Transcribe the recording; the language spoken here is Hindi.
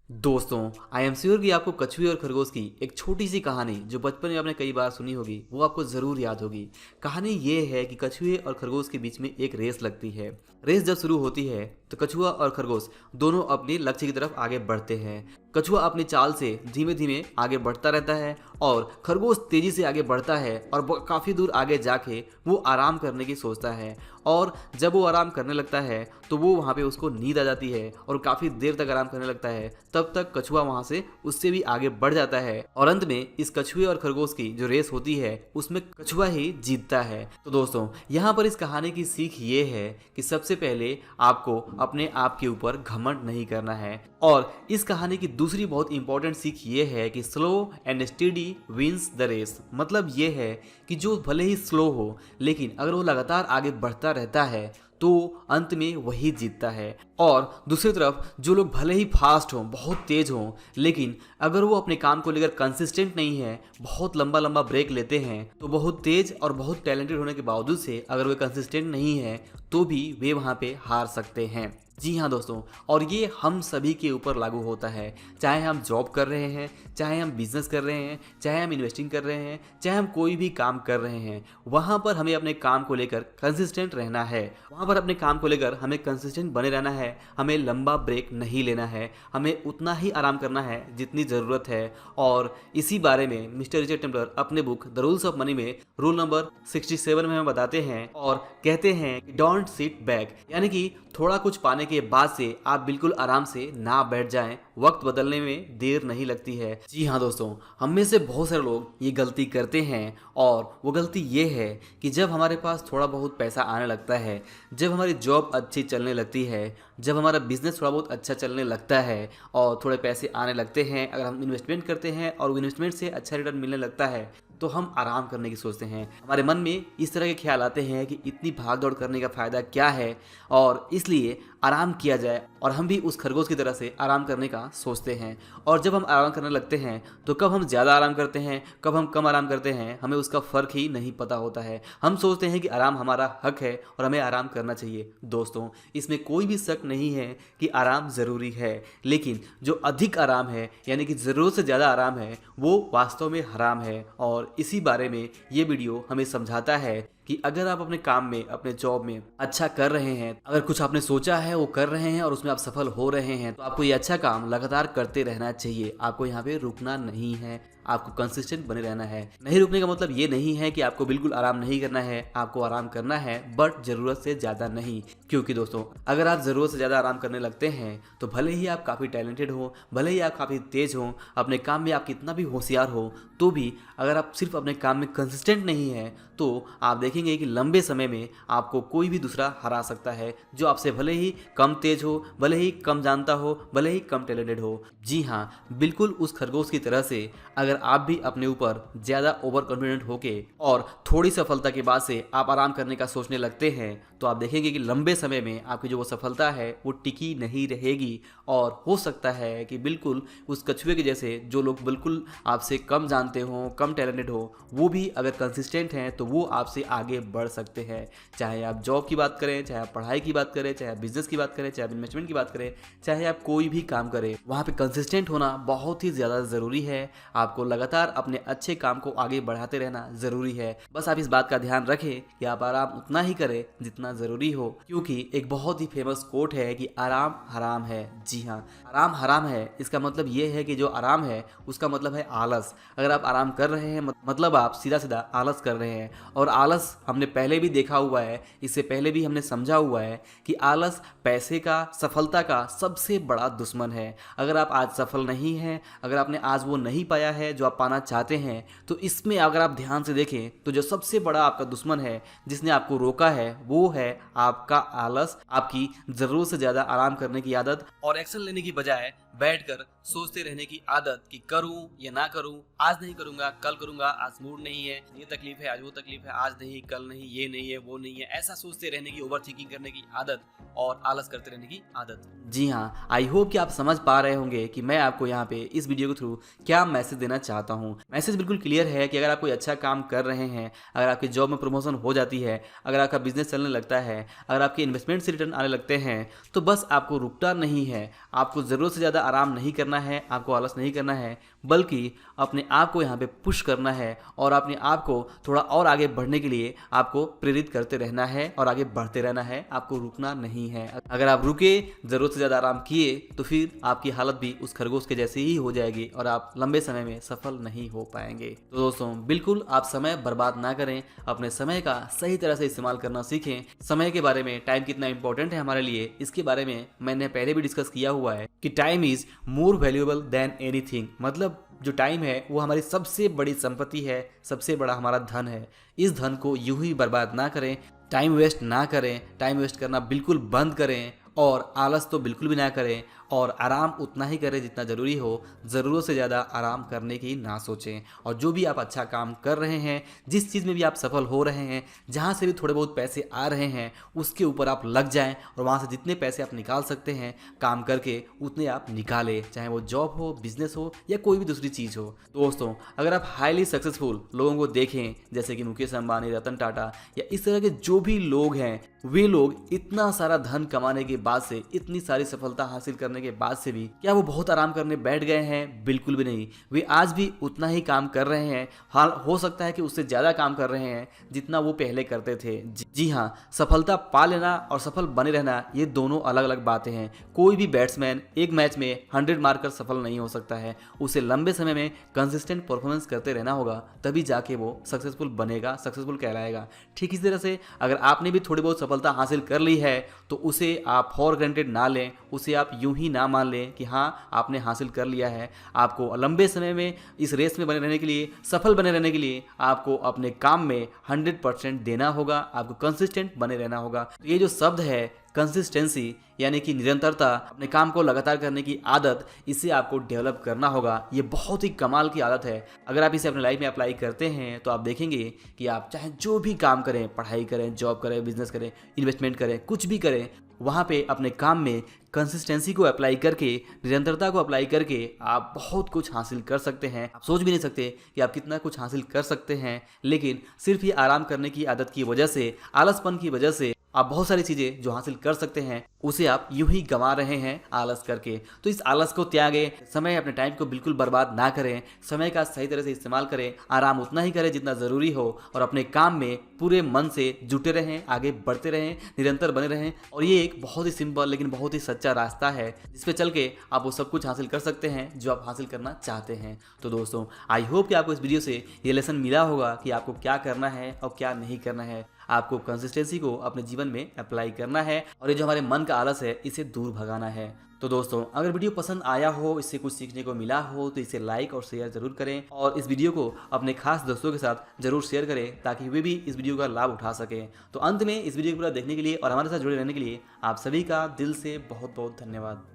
दोस्तों, आई एम श्योर कि आपको कछुए और खरगोश की एक छोटी सी कहानी जो बचपन में आपने कई बार सुनी होगी वो आपको ज़रूर याद होगी। कहानी ये है कि कछुए और खरगोश के बीच में एक रेस लगती है। रेस जब शुरू होती है तो कछुआ और खरगोश दोनों अपने लक्ष्य की तरफ आगे बढ़ते हैं। कछुआ अपनी चाल से धीमे धीमे आगे बढ़ता रहता है और खरगोश तेजी से आगे बढ़ता है और काफ़ी दूर आगे जाके वो आराम करने की सोचता है। और जब वो आराम करने लगता है तो वो वहाँ पे उसको नींद आ जाती है और काफ़ी देर तक आराम करने लगता है। तब तक कछुआ वहाँ से उससे भी आगे बढ़ जाता है और अंत में इस कछुए और खरगोश की जो रेस होती है उसमें कछुआ ही जीतता है। तो दोस्तों, यहाँ पर इस कहानी की सीख ये है कि सबसे पहले आपको अपने आप के ऊपर घमंड नहीं करना है। और इस कहानी की दूसरी बहुत इंपॉर्टेंट सीख ये है कि slow and steady wins the race. मतलब ये है कि जो भले ही स्लो हो लेकिन अगर वो लगातार आगे बढ़ता रहता है तो अंत में वही जीतता है। और दूसरी तरफ जो लोग भले ही फास्ट हों, बहुत तेज हों, लेकिन अगर वो अपने काम को लेकर कंसिस्टेंट नहीं है, बहुत लंबा लंबा ब्रेक लेते हैं, तो बहुत तेज और बहुत टैलेंटेड होने के बावजूद से अगर वे कंसिस्टेंट नहीं है तो भी वे वहाँ पे हार सकते हैं। जी हाँ दोस्तों, और ये हम सभी के ऊपर लागू होता है। चाहे हम जॉब कर रहे हैं, चाहे हम बिजनेस कर रहे हैं, चाहे हम इन्वेस्टिंग कर रहे हैं, चाहे हम कोई भी काम कर रहे हैं, वहाँ पर हमें अपने काम को लेकर कंसिस्टेंट रहना है। वहाँ पर अपने काम को लेकर हमें कंसिस्टेंट बने रहना है। हमें लंबा ब्रेक नहीं लेना है, हमें उतना ही आराम करना है जितनी ज़रूरत है। और इसी बारे में मिस्टर रिचर्ड टेम्पलर अपने book the rules of money में रूल नंबर 67 में हमें बताते हैं और कहते हैं कि डोंट सिट बैक, यानी कि थोड़ा कुछ पाने के बाद से आप बिल्कुल आराम से ना बैठ जाएं। वक्त बदलने में देर नहीं लगती है। जी हाँ दोस्तों, हम में से बहुत सारे लोग ये गलती करते हैं और वो गलती ये है कि जब हमारे पास थोड़ा बहुत पैसा आने लगता है, जब हमारी जॉब अच्छी चलने लगती है, जब हमारा बिजनेस थोड़ा बहुत अच्छा चलने लगता है और थोड़े पैसे आने लगते हैं, अगर हम इन्वेस्टमेंट करते हैं और इन्वेस्टमेंट से अच्छा रिटर्न मिलने लगता है तो हम आराम करने की सोचते हैं। हमारे मन में इस तरह के ख्याल आते हैं कि इतनी भाग दौड़ करने का फ़ायदा क्या है और इसलिए आराम किया जाए, और हम भी उस खरगोश की तरह से आराम करने का सोचते हैं। और जब हम आराम करने लगते हैं तो कब हम ज़्यादा आराम करते हैं, कब हम कम आराम करते हैं, हमें उसका फ़र्क ही नहीं पता होता है। हम सोचते हैं कि आराम हमारा हक है और हमें आराम करना चाहिए। दोस्तों, इसमें कोई भी शक नहीं है कि आराम ज़रूरी है, लेकिन जो अधिक आराम है यानी कि ज़रूरत से ज़्यादा आराम है वो वास्तव में हराम है। और इसी बारे में ये वीडियो हमें समझाता है कि अगर आप अपने काम में, अपने जॉब में अच्छा कर रहे हैं, अगर कुछ आपने सोचा है वो कर रहे हैं और उसमें आप सफल हो रहे हैं, तो आपको ये अच्छा काम लगातार करते रहना चाहिए। आपको यहाँ पे रुकना नहीं है, आपको कंसिस्टेंट बने रहना है। नहीं रुकने का मतलब ये नहीं है कि आपको बिल्कुल आराम नहीं करना है, आपको आराम करना है बट ज़रूरत से ज़्यादा नहीं। क्योंकि दोस्तों, अगर आप ज़रूरत से ज़्यादा आराम करने लगते हैं तो भले ही आप काफ़ी टैलेंटेड हो, भले ही आप काफ़ी तेज हो, अपने काम में आप कितना भी होशियार हो, तो भी अगर आप सिर्फ अपने काम में कंसिस्टेंट नहीं है तो आप देखेंगे कि लंबे समय में आपको कोई भी दूसरा हरा सकता है जो आपसे भले ही कम तेज हो, भले ही कम जानता हो, भले ही कम टैलेंटेड हो। जी हाँ, बिल्कुल उस खरगोश की तरह से अगर आप भी अपने ऊपर ज़्यादा ओवर कॉन्फिडेंट होके और थोड़ी सफलता के बाद से आप आराम करने का सोचने लगते हैं तो आप देखेंगे कि लंबे समय में आपकी जो वो सफलता है वो टिकी नहीं रहेगी। और हो सकता है कि बिल्कुल उस कछुए के जैसे जो लोग बिल्कुल आपसे कम जानते हो, कम टैलेंटेड हो, वो भी अगर कंसिस्टेंट हैं तो वो आपसे आगे बढ़ सकते हैं। चाहे आप जॉब की बात करें, चाहे आप पढ़ाई की बात करें, चाहे आप बिजनेस की बात करें, चाहे आप इन्वेस्टमेंट की बात करें, चाहे आप कोई भी काम करें, वहाँ पे कंसिस्टेंट होना बहुत ही ज़्यादा ज़रूरी है। आपको लगातार अपने अच्छे काम को आगे बढ़ाते रहना ज़रूरी है। बस आप इस बात का ध्यान रखें कि आप आराम उतना ही करें जितना ज़रूरी हो, क्योंकि एक बहुत ही फेमस कोट है कि आराम हराम है। जी हाँ, आराम हराम है, इसका मतलब ये है कि जो आराम है उसका मतलब है आलस। अगर आप आराम कर रहे हैं मतलब आप सीधा सीधा आलस कर रहे हैं। और आलस हमने पहले भी देखा हुआ है, इससे पहले भी हमने समझा हुआ है कि आलस पैसे का, सफलता का सबसे बड़ा दुश्मन है। अगर आप आज सफल नहीं हैं, अगर आपने आज वो नहीं पाया है जो आप पाना चाहते हैं, तो इसमें अगर आप ध्यान से देखें तो जो सबसे बड़ा आपका दुश्मन है जिसने आपको रोका है वो है आपका आलस, आपकी ज़रूरत से ज़्यादा आराम करने की आदत और एक्शन लेने की बजाय बैठकर सोचते रहने की आदत कि करूं या ना करूं, आज नहीं करूंगा कल करूंगा, आज मूड नहीं है, ये तकलीफ है, आज वो तकलीफ है, आज नहीं कल नहीं, ये नहीं है वो नहीं है, ऐसा सोचते रहने की, ओवर थिंकिंग करने की आदत और आलस करते रहने की आदत। जी हाँ, आई होप कि आप समझ पा रहे होंगे कि मैं आपको यहाँ पे इस वीडियो के थ्रू क्या मैसेज देना चाहता हूँ। मैसेज बिल्कुल क्लियर है कि अगर आप कोई अच्छा काम कर रहे हैं, अगर आपकी जॉब में प्रमोशन हो जाती है, अगर आपका बिजनेस चलने लगता है, अगर आपके इन्वेस्टमेंट से रिटर्न आने लगते हैं, तो बस आपको रुकना नहीं है, आपको ज़रूरत से ज़्यादा आराम नहीं करना है, आपको आलस नहीं करना है, बल्कि अपने आप को यहाँ पे पुश करना है और अपने आप को थोड़ा और आगे बढ़ने के लिए आपको प्रेरित करते रहना है और आगे बढ़ते रहना है, आपको रुकना नहीं है। अगर आप रुके, ज़रूरत से ज़्यादा आराम किए, तो फिर आपकी हालत भी उस खरगोश के जैसे ही हो जाएगी और आप लंबे समय में सफल नहीं हो पाएंगे। तो दोस्तों, बिल्कुल आप समय बर्बाद ना करें, अपने समय का सही तरह से इस्तेमाल करना सीखें। समय के बारे में, टाइम कितना इंपॉर्टेंट है हमारे लिए, इसके बारे में मैंने पहले भी डिस्कस किया हुआ है कि time is more valuable than anything. मतलब जो टाइम है वो हमारी सबसे बड़ी संपत्ति है, सबसे बड़ा हमारा धन है। इस धन को यूं ही बर्बाद ना करें, टाइम वेस्ट ना करें, टाइम वेस्ट करना बिल्कुल बंद करें और आलस तो बिल्कुल भी ना करें और आराम उतना ही करें जितना ज़रूरी हो। ज़रूरत से ज़्यादा आराम करने की ना सोचें और जो भी आप अच्छा काम कर रहे हैं, जिस चीज़ में भी आप सफल हो रहे हैं, जहाँ से भी थोड़े बहुत पैसे आ रहे हैं, उसके ऊपर आप लग जाएं और वहाँ से जितने पैसे आप निकाल सकते हैं काम करके, उतने आप निकालें, चाहे वो जॉब हो, बिजनेस हो या कोई भी दूसरी चीज़ हो। दोस्तों, अगर आप हाईली सक्सेसफुल लोगों को देखें, जैसे कि मुकेश अंबानी, रतन टाटा या इस तरह के जो भी लोग हैं, वे लोग इतना सारा धन कमाने के बाद से, इतनी सारी सफलता हासिल करने के बाद से भी क्या वो बहुत आराम करने बैठ गए हैं? बिल्कुल भी नहीं। वे आज भी उतना ही काम कर रहे हैं, हाल हो सकता है कि उससे ज़्यादा काम कर रहे हैं जितना वो पहले करते थे। जी हाँ, सफलता पा लेना और सफल बने रहना, ये दोनों अलग अलग बातें हैं। कोई भी बैट्समैन एक मैच में 100 मारकर सफल नहीं हो सकता है, उसे लंबे समय में कंसिस्टेंट परफॉर्मेंस करते रहना होगा, तभी जाके वो सक्सेसफुल बनेगा, सक्सेसफुल कहलाएगा। ठीक इसी तरह से अगर आपने भी थोड़ी बहुत सफलता हासिल कर ली है, तो उसे आप फॉर ग्रांटेड ना लें, उसे आप यूं ही ना मान लें कि हाँ आपने हासिल कर लिया है। आपको लंबे समय में इस रेस में बने रहने के लिए, सफल बने रहने के लिए आपको अपने काम में 100% देना होगा, आपको कंसिस्टेंट बने रहना होगा। तो ये जो शब्द है कंसिस्टेंसी, यानी कि निरंतरता, अपने काम को लगातार करने की आदत, इसे आपको डेवलप करना होगा। ये बहुत ही कमाल की आदत है। अगर आप इसे अपने लाइफ में अप्लाई करते हैं तो आप देखेंगे कि आप चाहे जो भी काम करें, पढ़ाई करें, जॉब करें, बिजनेस करें, इन्वेस्टमेंट करें, कुछ भी करें, वहाँ पे अपने काम में कंसिस्टेंसी को अप्लाई करके, निरंतरता को अप्लाई करके आप बहुत कुछ हासिल कर सकते हैं। आप सोच भी नहीं सकते कि आप कितना कुछ हासिल कर सकते हैं, लेकिन सिर्फ ये आराम करने की आदत की वजह से, आलसपन की वजह से आप बहुत सारी चीज़ें जो हासिल कर सकते हैं उसे आप यूं ही गंवा रहे हैं आलस करके। तो इस आलस को त्यागें, समय, अपने टाइम को बिल्कुल बर्बाद ना करें, समय का सही तरह से इस्तेमाल करें, आराम उतना ही करें जितना ज़रूरी हो और अपने काम में पूरे मन से जुटे रहें, आगे बढ़ते रहें, निरंतर बने रहें। और ये एक बहुत ही सिंपल लेकिन बहुत ही सच्चा रास्ता है जिस पे चल के आप वो सब कुछ हासिल कर सकते हैं जो आप हासिल करना चाहते हैं। तो दोस्तों, आई होप कि आपको इस वीडियो से ये लेसन मिला होगा कि आपको क्या करना है और क्या नहीं करना है। आपको कंसिस्टेंसी को अपने जीवन में अप्लाई करना है और ये जो हमारे मन का आलस है, इसे दूर भगाना है। तो दोस्तों, अगर वीडियो पसंद आया हो, इससे कुछ सीखने को मिला हो, तो इसे लाइक और शेयर जरूर करें और इस वीडियो को अपने खास दोस्तों के साथ जरूर शेयर करें ताकि वे भी इस वीडियो का लाभ उठा सकें। तो अंत में इस वीडियो को पूरा देखने के लिए और हमारे साथ जुड़े रहने के लिए आप सभी का दिल से बहुत बहुत धन्यवाद।